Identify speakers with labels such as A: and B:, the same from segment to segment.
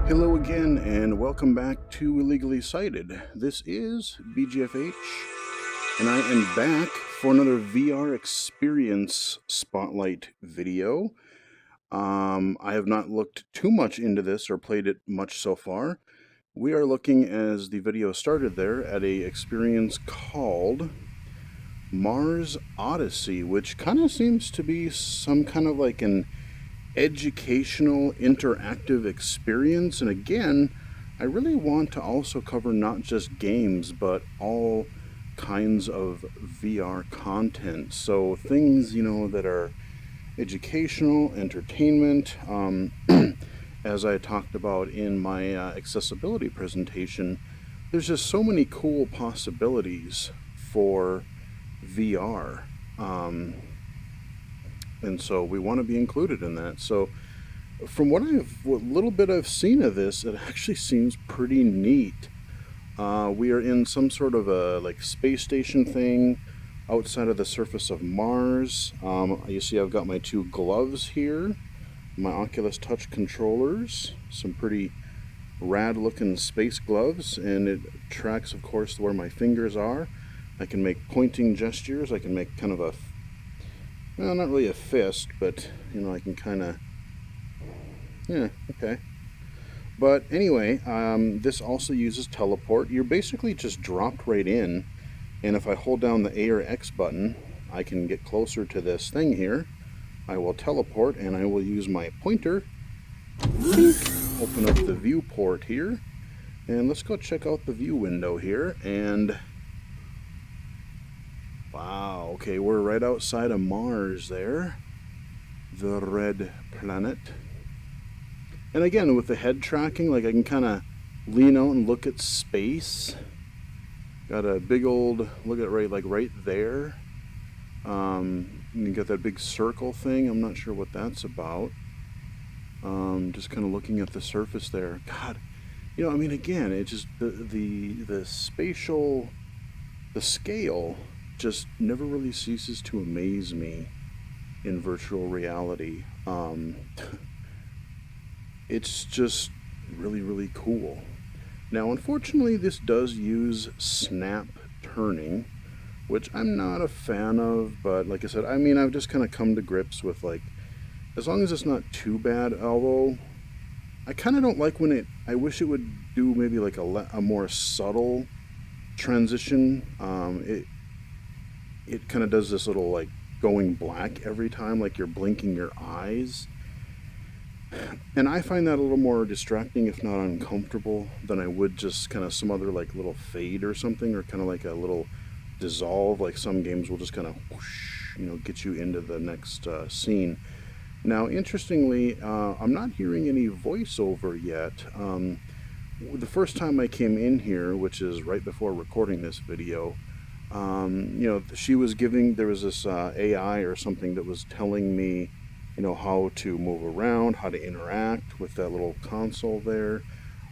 A: Hello again, and welcome back to Illegally Sighted. This is BGFH, and I am back for another VR experience spotlight video. I have not looked too much into this or played it much so far. We are looking, as the video started there, at a experience called Mars Odyssey, which kind of seems to be some kind of like an educational interactive experience. And again, I really want to also cover not just games but all kinds of VR content, so things that are educational, entertainment. As I talked about in my accessibility presentation, there's just so many cool possibilities for VR. And so we want to be included in that. So from what little bit I've seen of this, it actually seems pretty neat. We are in some sort of a like space station thing outside of the surface of Mars. You see I've got my two gloves here, my Oculus Touch controllers, some pretty rad looking space gloves, and it tracks of course where my fingers are. I can make pointing gestures. I can make kind of a, well, not really a fist, but I can kind of, yeah, okay. But anyway, this also uses teleport. You're basically just dropped right in, and if I hold down the A or X button, I can get closer to this thing here. I will teleport, and I will use my pointer. Open up the viewport here, and let's go check out the view window here. And wow, okay, we're right outside of Mars there, the red planet. And again, with the head tracking, like I can kind of lean out and look at space. Got a big old look at right there. You got that big circle thing. I'm not sure what that's about. Just kind of looking at the surface there. God, I mean, again, it just the spatial, the scale just never really ceases to amaze me in virtual reality. It's just really, really cool. Now, unfortunately, this does use snap turning, which I'm not a fan of, but like I said, I mean, I've just kind of come to grips with, like, as long as it's not too bad, although I kind of don't like when I wish it would do maybe like a more subtle transition. It kind of does this little like going black every time, like you're blinking your eyes. And I find that a little more distracting, if not uncomfortable, than I would just kind of some other like little fade or something, or kind of like a little dissolve. Like some games will just kind of whoosh, get you into the next scene. Now, interestingly, I'm not hearing any voiceover yet. The first time I came in here, which is right before recording this video, she was there was this AI or something that was telling me how to move around, how to interact with that little console there,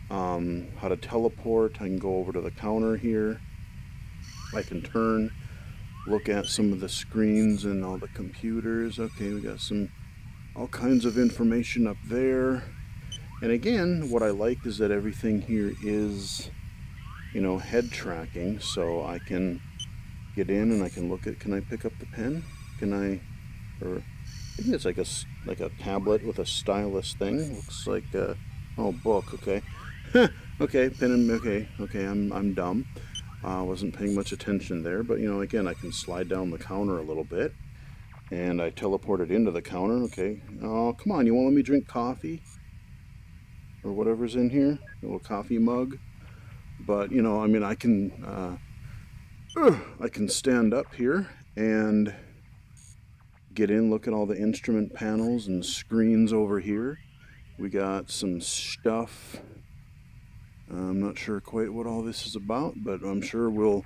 A: how to teleport. I can go over to the counter here. I can turn, look at some of the screens and all the computers. Okay, we got all kinds of information up there. And again, what I like is that everything here is, head tracking, so I can get in and I can look at, can I pick up the pen? Or I think it's like a tablet with a stylus thing. Looks like book. Okay, okay, pen and okay. I'm dumb. Wasn't paying much attention there, but again, I can slide down the counter a little bit, and I teleported into the counter. Okay, oh come on, you won't let me drink coffee or whatever's in here, a little coffee mug. But I mean, I can stand up here and get in, look at all the instrument panels and screens over here. We got some stuff. I'm not sure quite what all this is about, but I'm sure we'll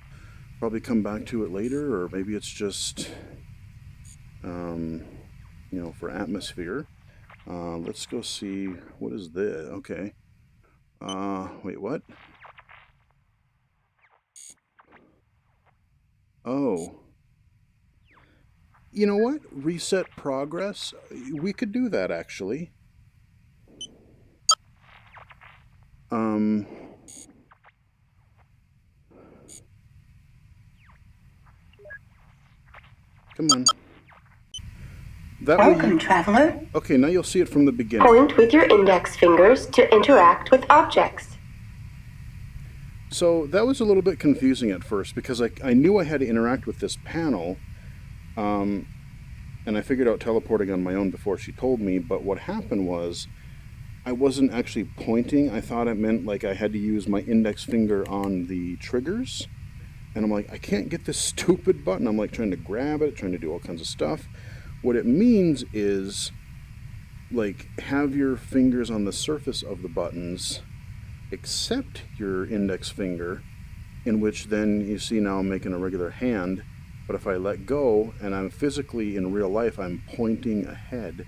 A: probably come back to it later, or maybe it's just, for atmosphere. Let's go see, what is this? Okay. Wait, what? Oh. You know what? Reset progress? We could do that, actually. Come on.
B: Welcome, traveler.
A: Okay, now you'll see it from the beginning.
B: Point with your index fingers to interact with objects.
A: So that was a little bit confusing at first because I knew I had to interact with this panel, and I figured out teleporting on my own before she told me, but what happened was I wasn't actually pointing. I thought it meant like I had to use my index finger on the triggers, and I'm like, I can't get this stupid button. I'm like trying to grab it, trying to do all kinds of stuff. What it means is, like, have your fingers on the surface of the buttons, except your index finger, in which then you see now I'm making a regular hand, but if I let go, and I'm physically, in real life, I'm pointing ahead.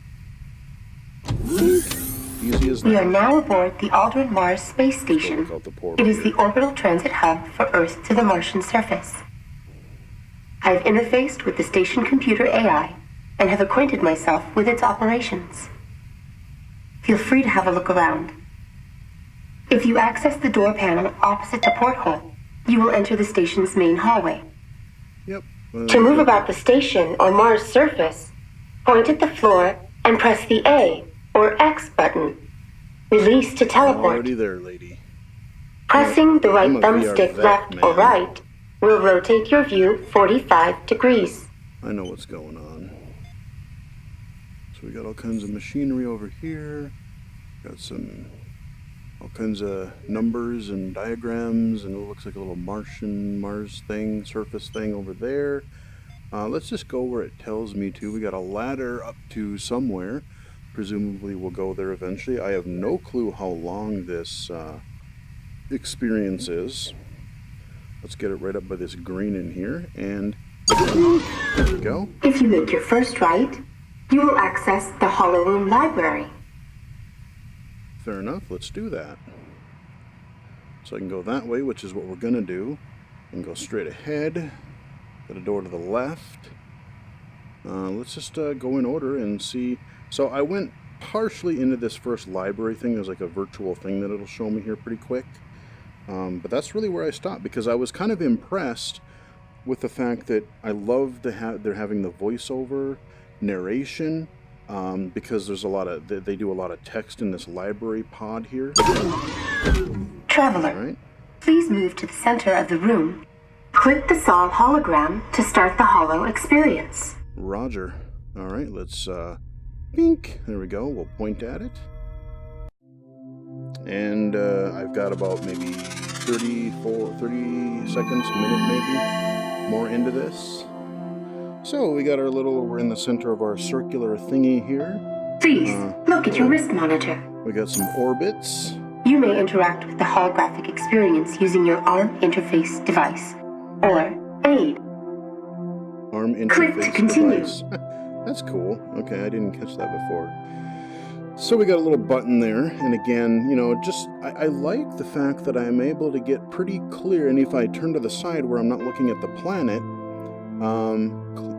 A: Easy as that.
B: We are now aboard the Aldrin Mars space station. It is the orbital transit hub for Earth to the Martian surface. I have interfaced with the station computer AI, and have acquainted myself with its operations. Feel free to have a look around. If you access the door panel opposite the porthole, you will enter the station's main hallway.
A: Yep.
B: To move about the station or Mars surface, point at the floor and press the A or X button. Release to teleport.
A: Already there, lady.
B: Pressing the right thumbstick left or right will rotate your view 45 degrees.
A: I know what's going on. So we got all kinds of machinery over here. Got all kinds of numbers and diagrams, and it looks like a little Mars thing, surface thing over there. Let's just go where it tells me to. We got a ladder up to somewhere. Presumably we'll go there eventually. I have no clue how long this experience is. Let's get it right up by this green in here, and there we go.
B: If you make your first right, you will access the Hollow Room Library.
A: Fair enough, let's do that. So I can go that way, which is what we're gonna do, and go straight ahead. Got a door to the left. Let's just go in order and see. So I went partially into this first library thing. There's like a virtual thing that it'll show me here pretty quick. But that's really where I stopped, because I was kind of impressed with the fact that I love they're having the voiceover narration, because there's a lot of they do a lot of text in this library pod here.
B: Traveler,
A: right.
B: Please move to the center of the room. Click the Sol hologram to start the Hollow experience.
A: Roger. All right, let's bink. There we go. We'll point at it, and I've got about maybe 30 seconds, minute maybe, more into this. So we got we're in the center of our circular thingy here.
B: Please, look at your wrist monitor.
A: We got some orbits.
B: You may interact with the holographic experience using your ARM interface device, or AID.
A: ARM interface
B: Click to continue.
A: device. That's cool. Okay, I didn't catch that before. So we got a little button there, and again, I like the fact that I'm able to get pretty clear, and if I turn to the side where I'm not looking at the planet,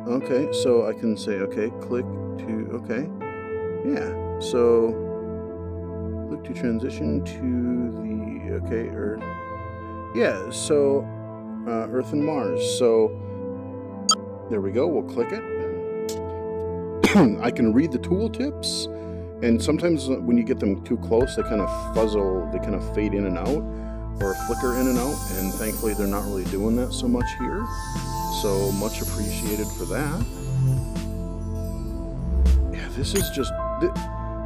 A: okay, so I can say, okay, click to, okay, yeah, so click to transition to the, okay, Earth, yeah, so Earth and Mars, so there we go, we'll click it. I can read the tooltips, and sometimes when you get them too close, they kind of fuzzle, they kind of fade in and out, or flicker in and out, and thankfully they're not really doing that so much here. So much appreciated for that. Yeah, this is just,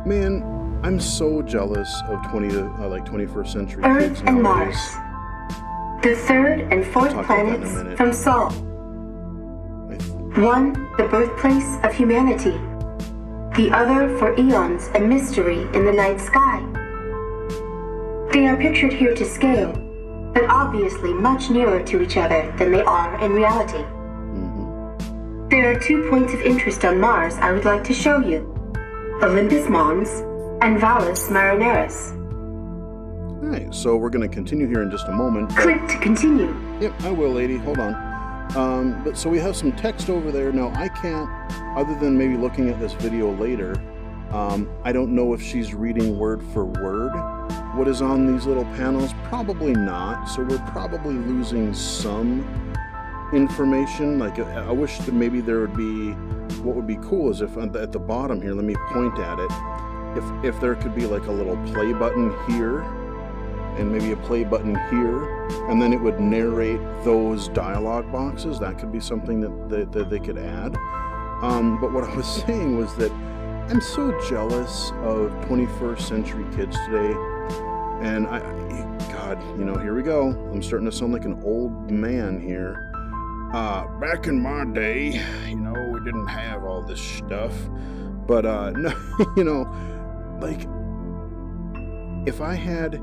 A: man, I'm so jealous of 21st century
B: Earth
A: kids
B: and
A: nowadays.
B: Mars, the third and fourth planets from Sol. One, the birthplace of humanity. The other for eons a mystery in the night sky. They are pictured here to scale, but obviously much nearer to each other than they are in reality.
A: Mm-hmm.
B: There are 2 points of interest on Mars I would like to show you. Olympus Mons and Valles Marineris.
A: Alright, so we're going to continue here in just a moment.
B: Click to continue.
A: Yep, I will, lady. Hold on. But so we have some text over there. Now, I can't, other than maybe looking at this video later, I don't know if she's reading word for word, what is on these little panels? Probably not. So we're probably losing some information. Like, I wish that maybe there would be, what would be cool is if at the bottom here, let me point at it, if there could be like a little play button here and maybe a play button here, and then it would narrate those dialogue boxes. That could be something that they could add. But what I was saying was that I'm so jealous of 21st century kids today. And God, you know, here we go. I'm starting to sound like an old man here. Back in my day, you know, we didn't have all this stuff. But, no, you know, like, if I had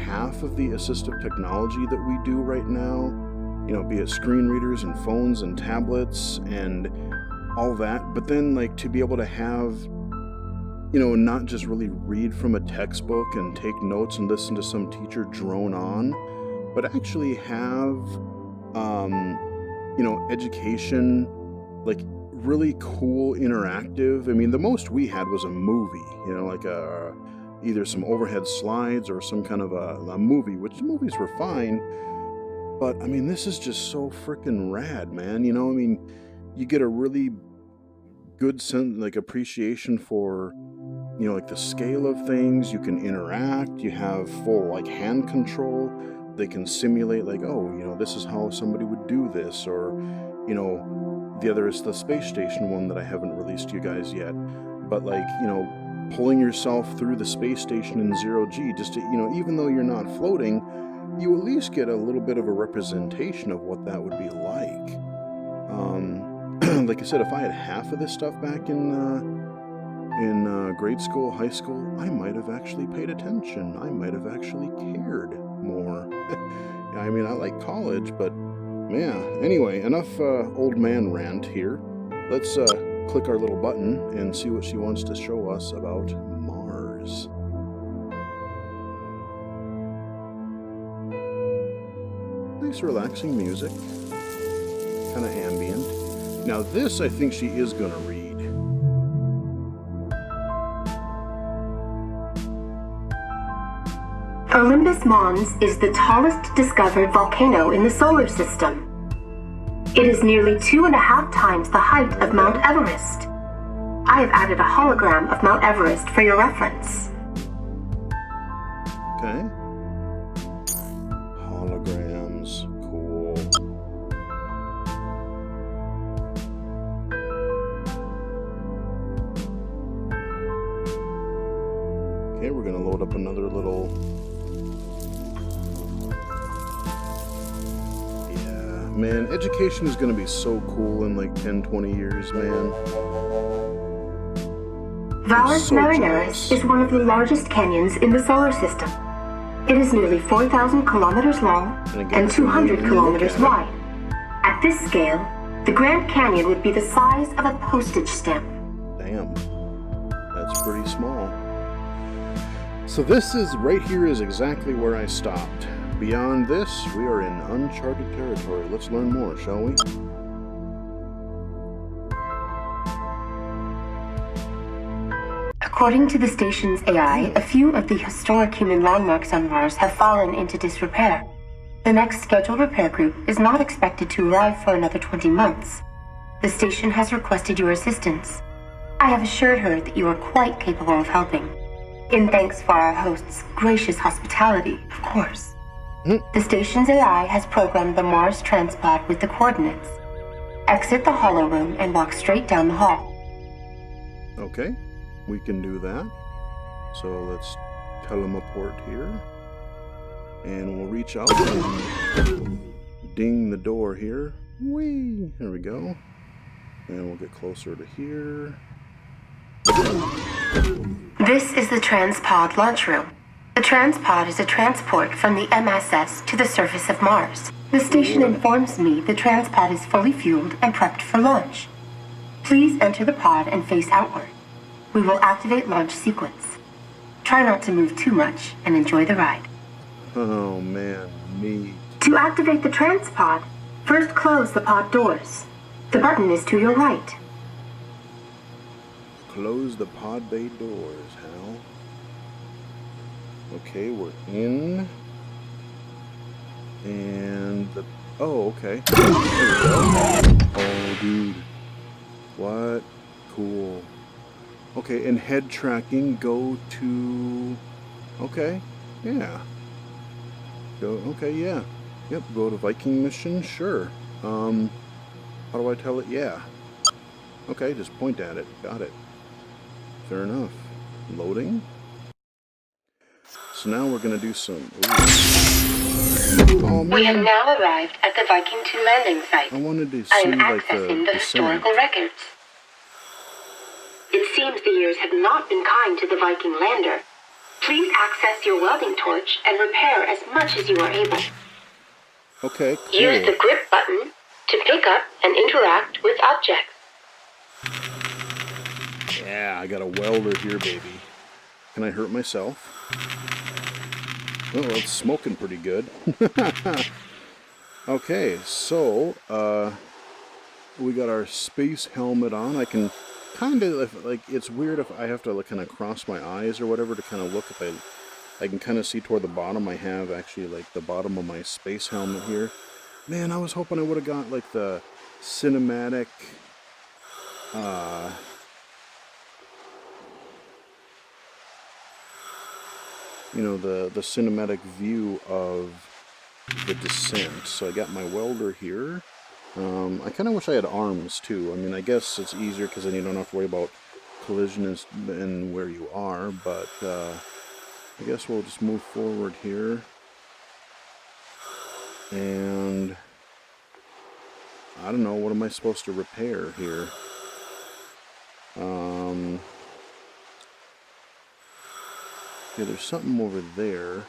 A: half of the assistive technology that we do right now, you know, be it screen readers and phones and tablets and all that, but then, like, to be able to have, you know, not just really read from a textbook and take notes and listen to some teacher drone on, but actually have, you know, education, like really cool, interactive. I mean, the most we had was a movie, you know, like either some overhead slides or some kind of a movie, which movies were fine. But I mean, this is just so freaking rad, man. You know, I mean, you get a really good sense, like appreciation for, you know, like the scale of things. You can interact. You have full like hand control. They can simulate like, oh, you know, this is how somebody would do this, or, you know, the other is the space station one that I haven't released to you guys yet. But like, you know, pulling yourself through the space station in 0G, just to, you know, even though you're not floating, you at least get a little bit of a representation of what that would be like. Like I said, if I had half of this stuff back in grade school, high school, I might have actually paid attention. I might have actually cared more. I mean, I like college, but yeah. Anyway, enough old man rant here. Let's click our little button and see what she wants to show us about Mars. Nice relaxing music, kind of ambient. Now this I think she is going to read.
B: Olympus Mons is the tallest discovered volcano in the solar system. It is nearly 2.5 times the height of Mount Everest. I have added a hologram of Mount Everest for your reference.
A: Okay. Holograms, cool. Okay, we're gonna load up another little. Yeah, man, education is gonna be so cool in like 10, 20 years, man.
B: Valles Marineris is one of the largest canyons in the solar system. It is nearly 4,000 kilometers long and 200 kilometers wide. At this scale, the Grand Canyon would be the size of a postage stamp.
A: Damn, that's pretty small. So this is, right here is exactly where I stopped. Beyond this, we are in uncharted territory. Let's learn more, shall we?
B: According to the station's AI, a few of the historic human landmarks on Mars have fallen into disrepair. The next scheduled repair group is not expected to arrive for another 20 months. The station has requested your assistance. I have assured her that you are quite capable of helping. In thanks for our host's gracious hospitality, of course. The station's AI has programmed the Mars transpod with the coordinates. Exit the hollow room and walk straight down the hall.
A: Okay. We can do that. So let's teleport here. And we'll reach out and ding the door here. Whee! There we go. And we'll get closer to here.
B: This is the transpod launch room. The transpod is a transport from the MSS to the surface of Mars. The station informs me the transpod is fully fueled and prepped for launch. Please enter the pod and face outward. We will activate launch sequence. Try not to move too much and enjoy the ride.
A: Oh man, neat.
B: To activate the transpod, first close the pod doors. The button is to your right.
A: Close the pod bay doors, Hal. Okay, we're in. And the... Oh, okay. There we go. Oh, dude. What? Cool. Okay, and head tracking, go to... Okay, yeah. Okay, yeah. Yep, go to Viking Missions, sure. How do I tell it? Yeah. Okay, just point at it. Got it. Fair enough. Loading. So now we're gonna do some... Ooh. Oh, man.
B: We have now arrived at the Viking 2 landing site.
A: I wanted to see,
B: I am
A: like,
B: accessing
A: the
B: historical records. It seems the years have not been kind to the Viking lander. Please access your welding torch and repair as much as you are able.
A: Okay, cool.
B: Use the grip button to pick up and interact with objects.
A: Yeah, I got a welder here, baby. Can I hurt myself? Oh, well, it's smoking pretty good. Okay, so, we got our space helmet on. I can kind of, like, it's weird if I have to, like, kind of cross my eyes or whatever to kind of look if I can kind of see toward the bottom. I have, actually, like, the bottom of my space helmet here. Man, I was hoping I would have got, like, the cinematic, you know, the cinematic view of the descent. So I got my welder here. I kind of wish I had arms too. I mean, I guess it's easier because then you don't have to worry about collision and where you are, but I guess we'll just move forward here. And I don't know, what am I supposed to repair here? Yeah, there's something over there.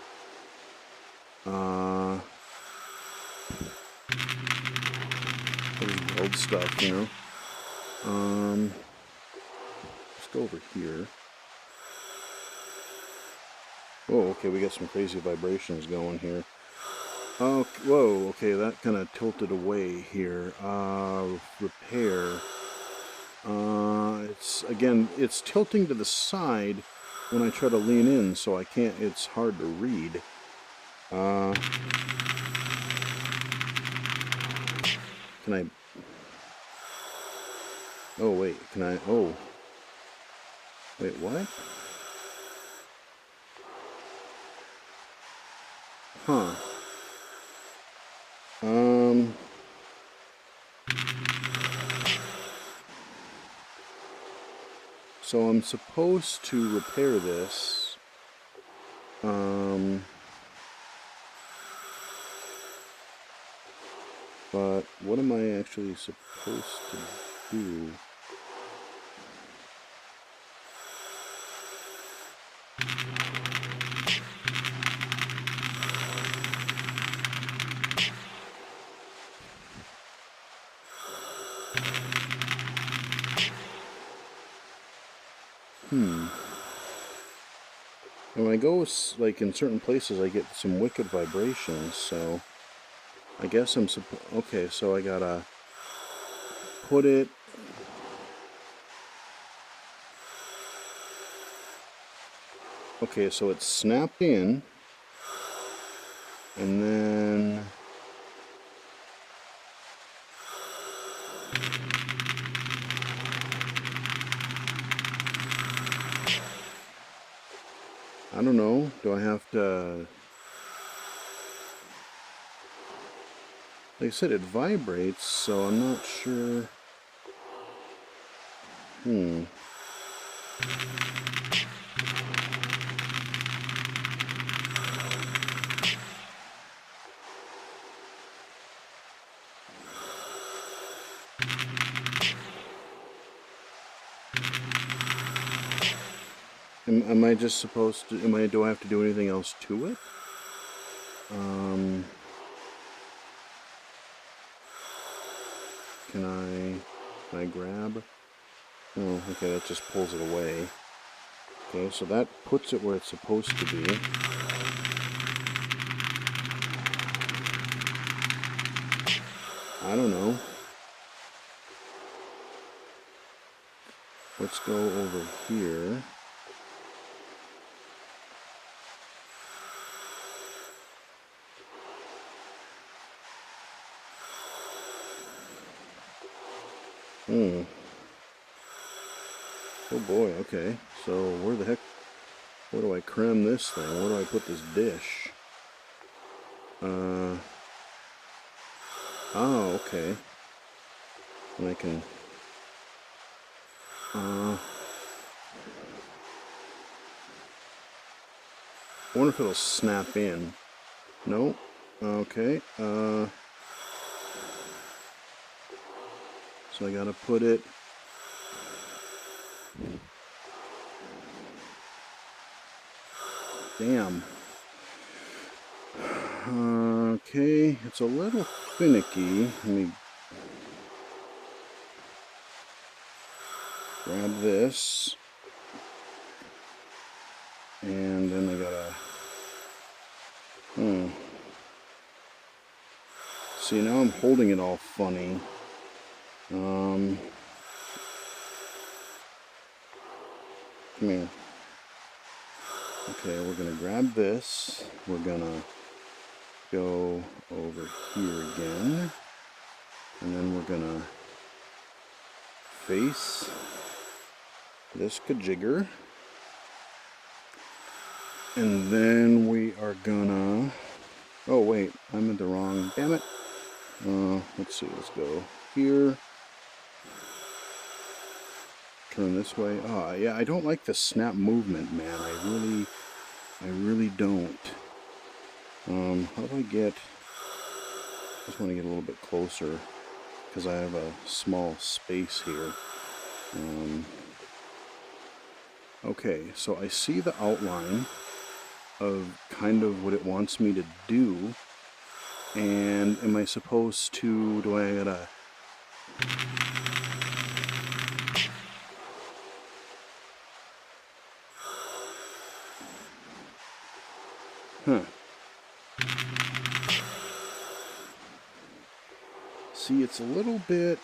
A: There's old stuff, you know. Let's go over here. Oh, okay, we got some crazy vibrations going here. Oh, whoa, okay, that kind of tilted away here. Repair. It's tilting to the side when I try to lean in, so I can't, it's hard to read. Can I... Oh, wait, can I... Oh. Wait, what? Huh. So I'm supposed to repair this. But what am I actually supposed to do? And when I go, like, in certain places, I get some wicked vibrations, so I guess I'm okay, so I gotta put it... Okay, so it's snapped in, and then... I don't know, do I have to... Like I said, it vibrates, so I'm not sure... Am I just supposed to... do I have to do anything else to it? Can I grab? Oh, okay, that just pulls it away. Okay, so that puts it where it's supposed to be. I don't know. Let's go over here. Hmm. Oh boy, okay. So where the heck, where do I cram this thing? Where do I put this dish? Oh, okay. And I can, I wonder if it'll snap in. No? Okay. So I gotta put it. Damn. Okay, it's a little finicky. Let me grab this. And then I gotta... See, now I'm holding it all funny. Come here. Okay, we're gonna grab this. We're gonna go over here again. And then we're gonna face this kajigger. And then we are gonna... Oh wait, I'm in the wrong... Damn it. Let's see, let's go here. Turn this way. Oh, yeah, I don't like the snap movement, man. I really don't. How do I get... I just want to get a little bit closer because I have a small space here. Okay, so I see the outline of kind of what it wants me to do. And am I supposed to... Do I gotta... Huh. See, it's a little bit...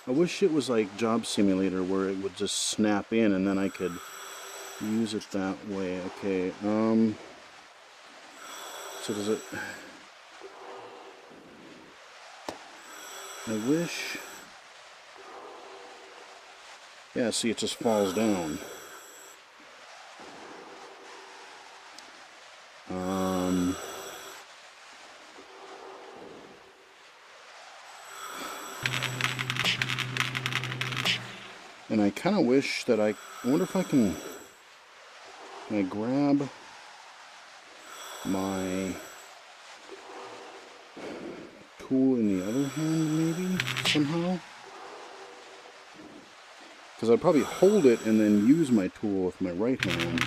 A: I wish it was like Job Simulator where it would just snap in and then I could use it that way. Okay, so does it... I wish... Yeah, see, it just falls down. And I kind of wish that I wonder if I can I grab my tool in the other hand, maybe, somehow? Because I'd probably hold it and then use my tool with my right hand.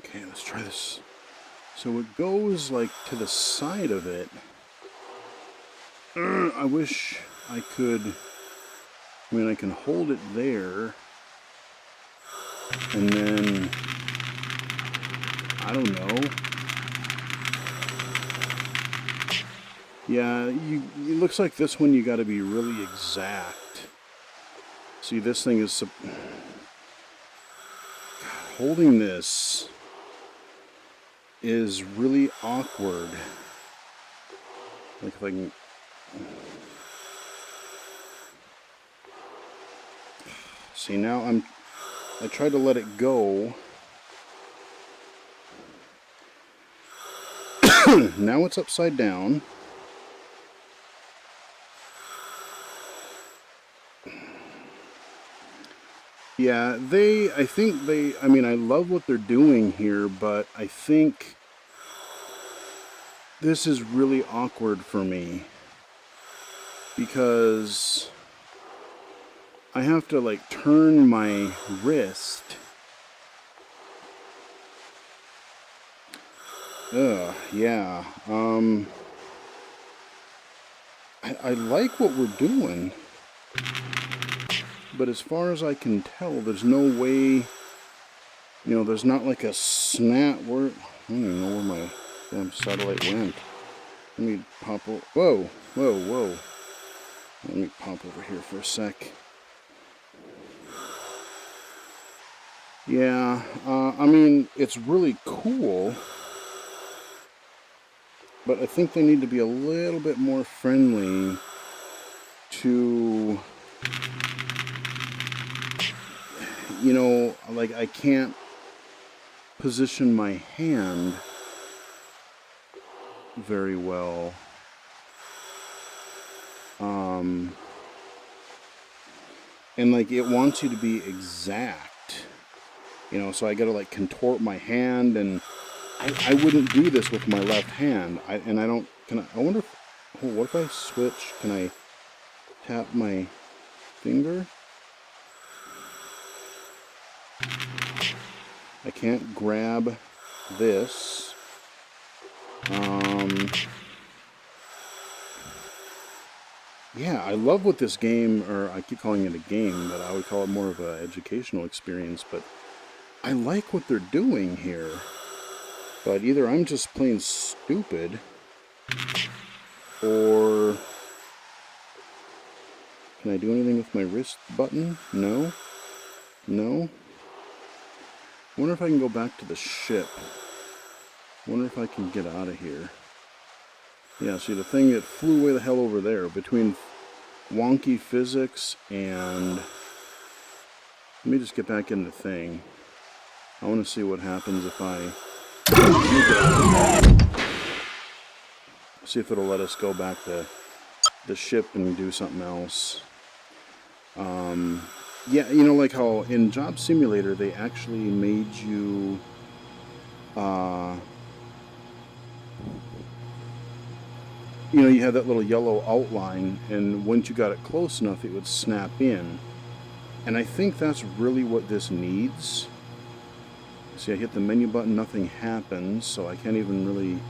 A: Okay, let's try this. So it goes like to the side of it. I wish I could... I mean, I can hold it there. And then... I don't know. Yeah, it looks like this one you got to be really exact. See, this thing is... Holding this is really awkward. Like if I can... See, now I tried to let it go. Now it's upside down. Yeah, I mean, I love what they're doing here, but I think this is really awkward for me because I have to like turn my wrist. Yeah. I like what we're doing. But as far as I can tell, there's no way, there's not like a snap where, I don't even know where my damn satellite went. Let me pop over, whoa. Let me pop over here for a sec. Yeah, I mean, it's really cool, but I think they need to be a little bit more friendly to, you know, like I can't position my hand very well. And like it wants you to be exact, you know, so I gotta like contort my hand, and I wouldn't do this with my left hand. I wonder if, oh, what if I switch? Can I tap my finger? I can't grab this. Yeah, I love what this game, or I keep calling it a game, but I would call it more of an educational experience, but I like what they're doing here. But either I'm just plain stupid, or can I do anything with my wrist button? No. No. I wonder if I can go back to the ship. I wonder if I can get out of here. Yeah, see, the thing that flew way the hell over there, between wonky physics and... Let me just get back in the thing. I want to see what happens if I... See if it'll let us go back to the ship and do something else. Yeah, you know, like how in Job Simulator they actually made you... you know, you had that little yellow outline, and once you got it close enough, it would snap in. And I think that's really what this needs. See, I hit the menu button, nothing happens, so I can't even really...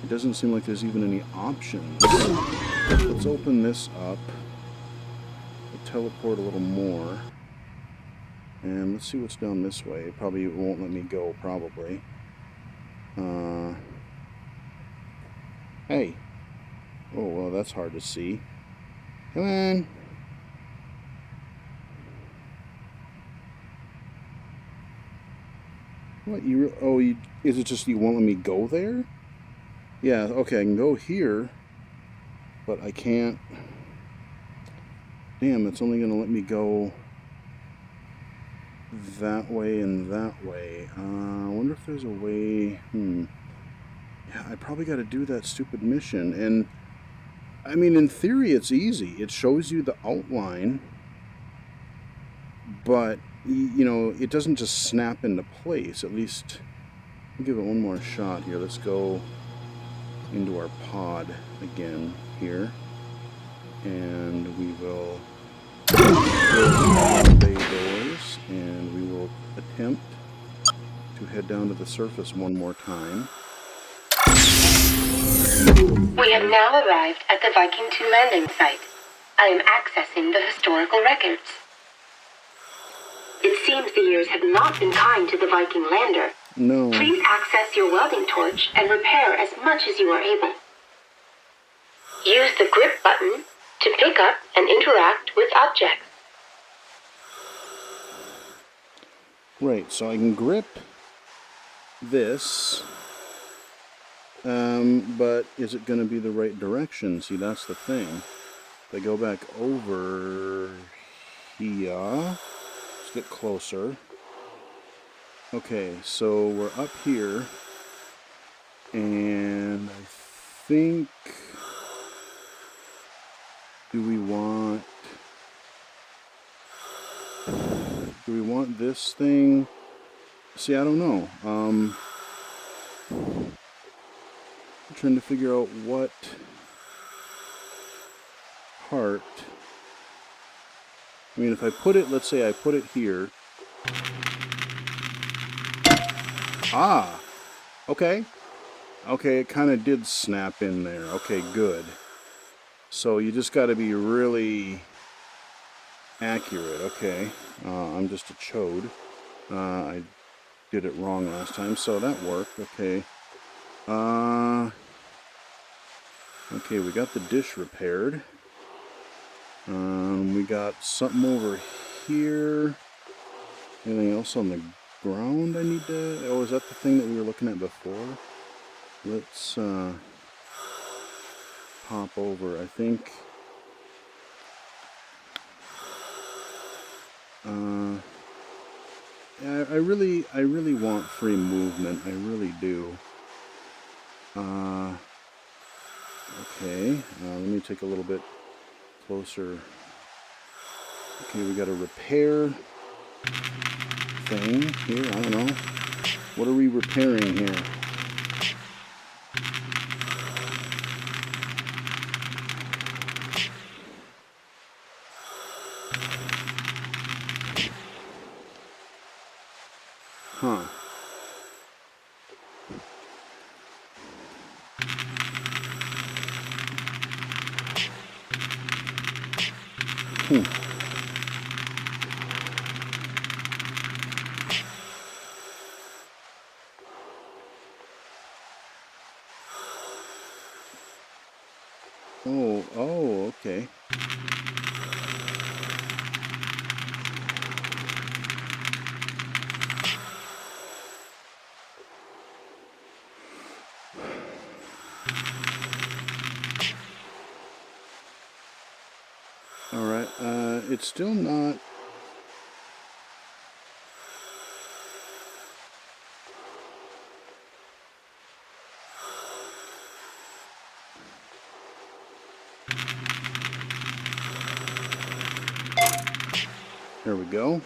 A: It doesn't seem like there's even any options. Let's open this up. We'll teleport a little more. And let's see what's down this way. Probably won't let me go, probably. Hey. Oh, well, that's hard to see. Come on. What, you... Oh, you... Is it just you won't let me go there? Yeah, okay, I can go here, but I can't... Damn, it's only going to let me go that way and that way. I wonder if there's a way... Yeah, I probably got to do that stupid mission, and... I mean, in theory, it's easy. It shows you the outline, but, you know, it doesn't just snap into place. At least, I'll give it one more shot here. Let's go into our pod again here, and we will close the bay doors, and we will attempt to head down to the surface one more time.
B: We have now arrived at the Viking 2 landing site. I am accessing the historical records. It seems the years have not been kind to the Viking lander.
A: No.
B: Please access your welding torch and repair as much as you are able. Use the grip button to pick up and interact with objects.
A: Right, so I can grip this, but is it going to be the right direction? See, that's the thing. If I go back over here, let's get closer. Okay, so we're up here, and I think, do we want this thing? See, I don't know. I'm trying to figure out what part. I mean, if I put it, let's say I put it here. Ah, okay. Okay, it kind of did snap in there. Okay, good. So you just got to be really accurate. Okay, I'm just a chode. I did it wrong last time, so that worked. Okay. Okay, we got the dish repaired. We got something over here. Anything else on the ground I need to... Oh, is that the thing that we were looking at before? Let's pop over. I think... I really want free movement. I really do. Okay, let me take a little bit closer. Okay, we got a repair thing here. I don't know. What are we repairing here? Huh. Oh, okay. All right, it's still not... There we go.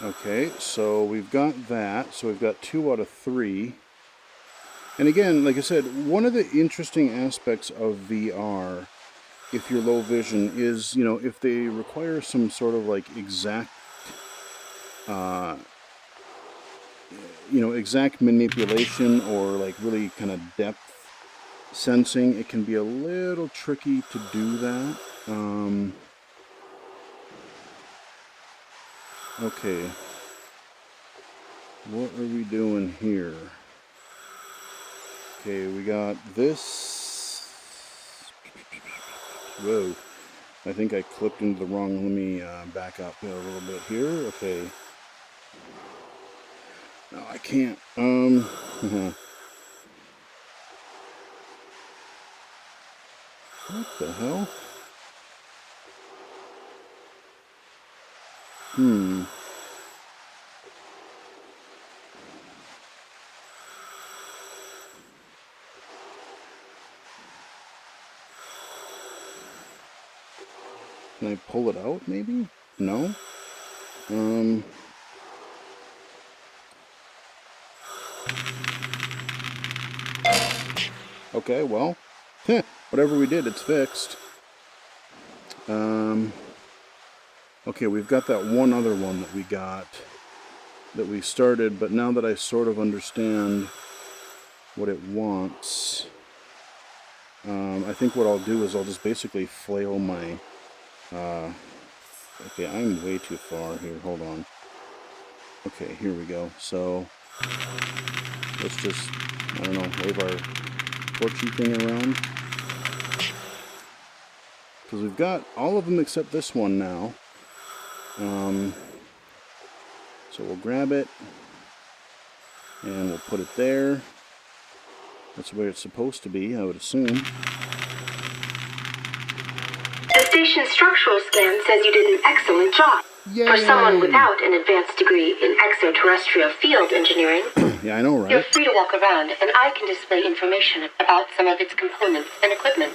A: Okay, so we've got that. So we've got 2 out of 3. And again, like I said, one of the interesting aspects of VR, if you're low vision, is, you know, if they require some sort of like exact, exact manipulation or like really kind of depth sensing, it can be a little tricky to do that. Okay, what are we doing here? Okay, we got this. Whoa, I think I clipped into the wrong. Let me back up a little bit here. Okay. No, I can't. What the hell? Can I pull it out, maybe? No? Okay, well, whatever we did, it's fixed. Okay, we've got that one other one that we got, that we started, but now that I sort of understand what it wants, I think what I'll do is I'll just basically flail my... okay, I'm way too far here. Hold on. Okay, here we go. So, let's just, I don't know, wave our torchy thing around. Because we've got all of them except this one now. So we'll grab it, and we'll put it there. That's where it's supposed to be, I would assume.
B: The station's structural scan says you did an excellent job. Yay. For someone without an advanced degree in extraterrestrial field engineering,
A: yeah, I know, right?
B: You're free to walk around, and I can display information about some of its components and equipment.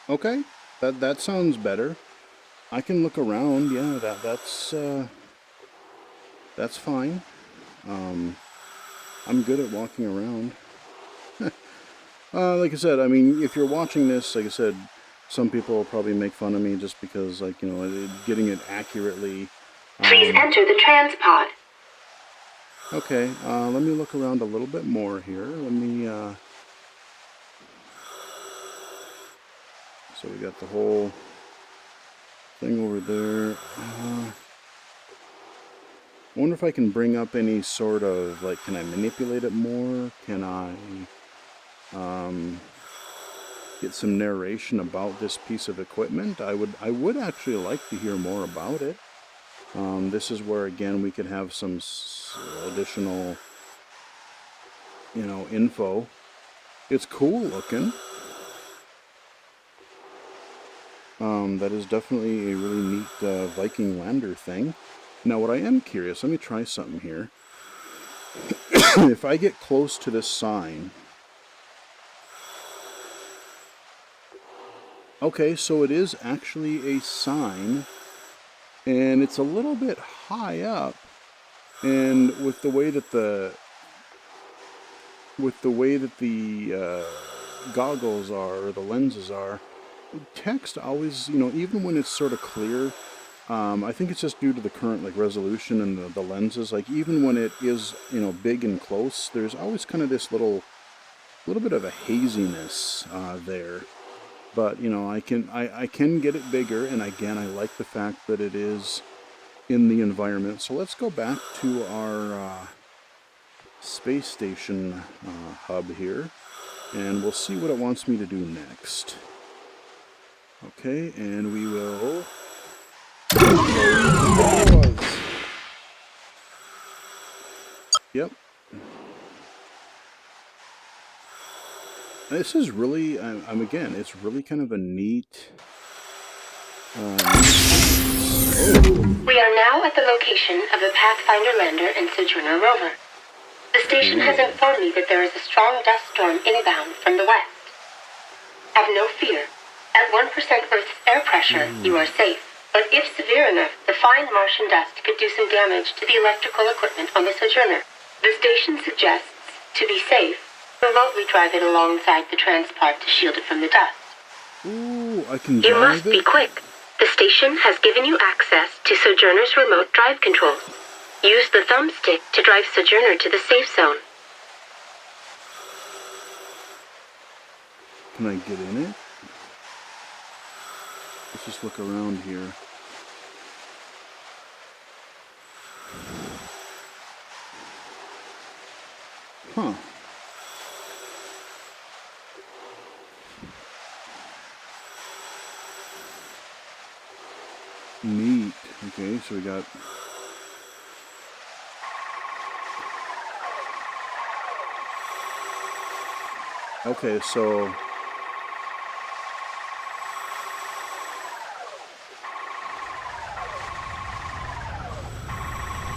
A: Okay, that sounds better. I can look around. Yeah, that's fine. I'm good at walking around. Like I said, I mean, if you're watching this, like I said, some people will probably make fun of me just because, like, you know, getting it accurately.
B: Please enter the transpod.
A: Okay, let me look around a little bit more here. Let me, so we got the whole thing over there. I wonder if I can bring up any sort of, like, can I manipulate it more? Can I get some narration about this piece of equipment? I would actually like to hear more about it. This is where, again, we could have some additional, info. It's cool looking. That is definitely a really neat Viking lander thing. Now, what I am curious, let me try something here. If I get close to this sign... Okay, so it is actually a sign, and it's a little bit high up, and with the way that the goggles are, or the lenses are, text always, even when it's sort of clear, I think it's just due to the current resolution and the lenses. Even when it is big and close, there's always kind of this little bit of a haziness there. But I can get it bigger, and again, I like the fact that it is in the environment. So let's go back to our space station hub here, and we'll see what it wants me to do next. Okay, and we will close the doors. Yep. This is really, again, it's really kind of a neat...
B: We are now at the location of the Pathfinder lander and Sojourner rover. The station has informed me that there is a strong dust storm inbound from the west. Have no fear. At 1% Earth's air pressure, you are safe. But if severe enough, the fine Martian dust could do some damage to the electrical equipment on the Sojourner. The station suggests, to be safe, remotely drive it alongside the transport to shield it from the dust.
A: Ooh, I can drive
B: it? You must be quick. The station has given you access to Sojourner's remote drive controls. Use the thumbstick to drive Sojourner to the safe zone.
A: Can I get in it? Let's just look around here. Huh. Neat. Okay, so we got... Okay, so...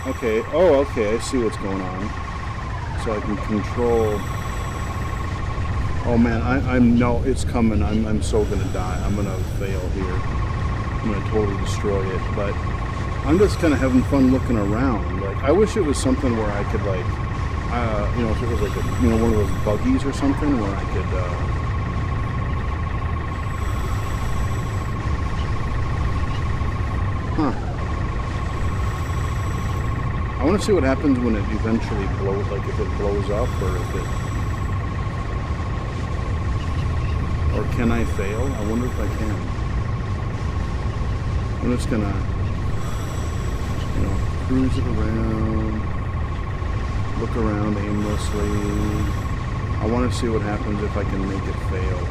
A: Okay, oh, okay, I see what's going on. So I can control... Oh man, I'm no, it's coming. I'm so gonna die. I'm gonna fail here. I'm gonna totally destroy it, but I'm just kind of having fun looking around. I wish it was something where I could if it was one of those buggies or something where I could, I want to see what happens when it eventually blows, if it blows up or if it, or can I fail? I wonder if I can. I'm just gonna, cruise it around, look around aimlessly. I want to see what happens if I can make it fail.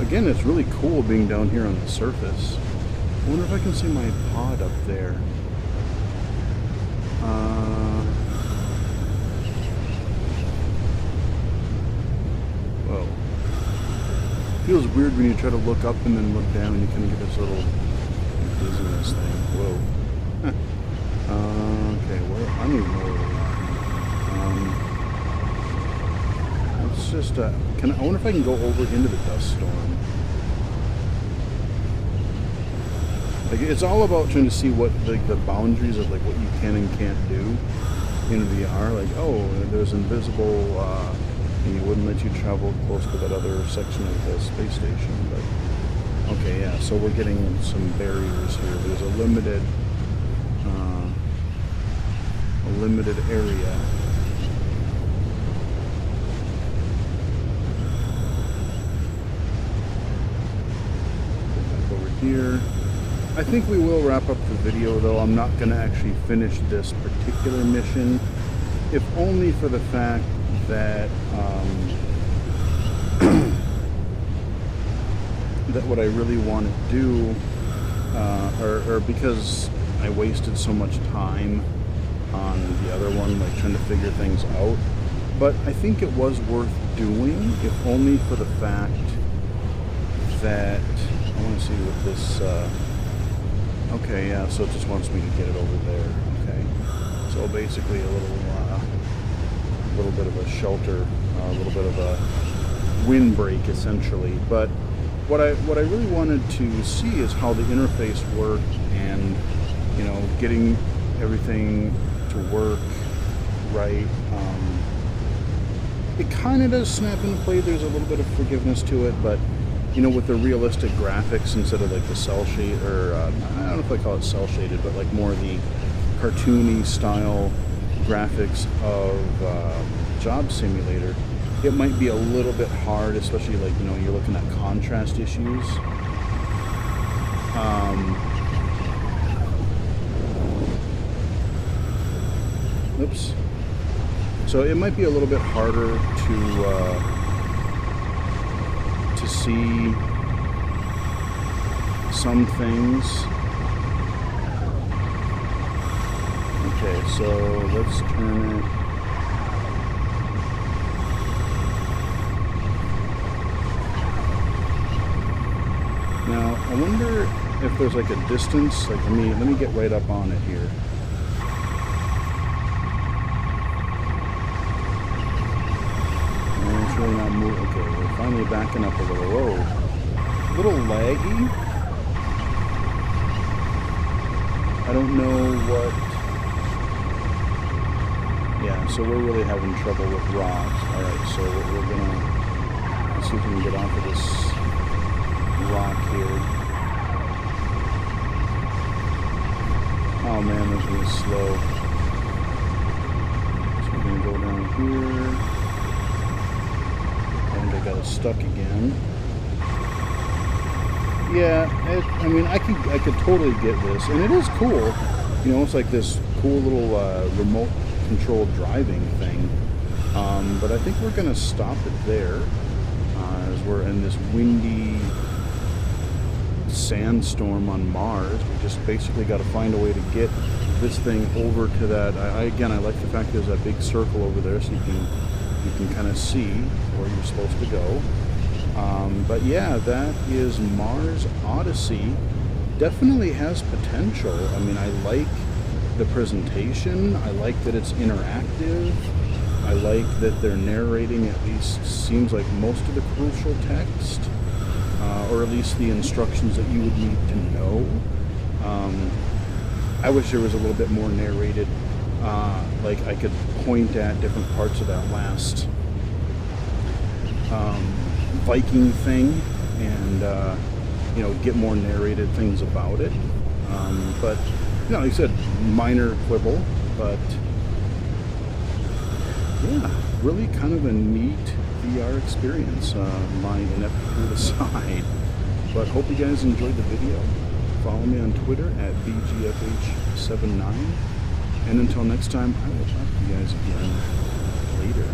A: Again, it's really cool being down here on the surface. I wonder if I can see my pod up there. Whoa. Feels weird when you try to look up and then look down and you kind of get this little dizziness thing. Whoa. Okay, well, I don't even know where we are. Let's just, I wonder if I can go over into the dust storm. It's all about trying to see what, the boundaries of, what you can and can't do in VR. There's invisible, and you wouldn't let you travel close to that other section of the space station. But, okay, yeah, so we're getting some barriers here. There's a limited area. Go back over here. I think we will wrap up the video, though. I'm not going to actually finish this particular mission. if only for the fact that that what I really want to do, or because I wasted so much time on the other one, like trying to figure things out. But I think it was worth doing, if only for the fact that I want to see what this. Okay, yeah. So it just wants me to get it over there. Okay. So basically, a little bit of a shelter, a little bit of a windbreak, essentially. But what I really wanted to see is how the interface worked, and getting everything to work right. It kind of does snap into play. There's a little bit of forgiveness to it, but with the realistic graphics instead of like the cell shade, or I don't know if I call it cell shaded, but like more the cartoony style graphics of Job Simulator, it might be a little bit hard, especially like you're looking at contrast issues. Oops. So it might be a little bit harder to see some things. Okay, so let's turn it. Now, I wonder if there's like a distance. Like, let me get right up on it here. It's really not moving. Okay, we're finally backing up a little. Whoa, a little laggy. I don't know what. Yeah, so we're really having trouble with rocks. All right, so we're gonna see if we can get off of this rock here. Oh man, this is slow. So we're gonna go down here. And I got it stuck again. Yeah, I mean, I could totally get this, and it is cool. It's like this cool little remote controlled driving thing. But I think we're gonna stop it there, as we're in this windy sandstorm on Mars. We just basically got to find a way to get this thing over to that. I like the fact there's that big circle over there, so you can kind of see where you're supposed to go. But yeah, that is Mars Odyssey. Definitely has potential. I mean, I like the presentation. I like that it's interactive. I like that they're narrating, at least seems like, most of the crucial text, or at least the instructions that you would need to know. I wish there was a little bit more narrated. Like I could point at different parts of that last Viking thing and get more narrated things about it. But like I said, minor quibble, but yeah, really kind of a neat VR experience. My inept food aside, but hope you guys enjoyed the video. Follow me on Twitter at BGFH79, and until next time, I will talk to you guys again later.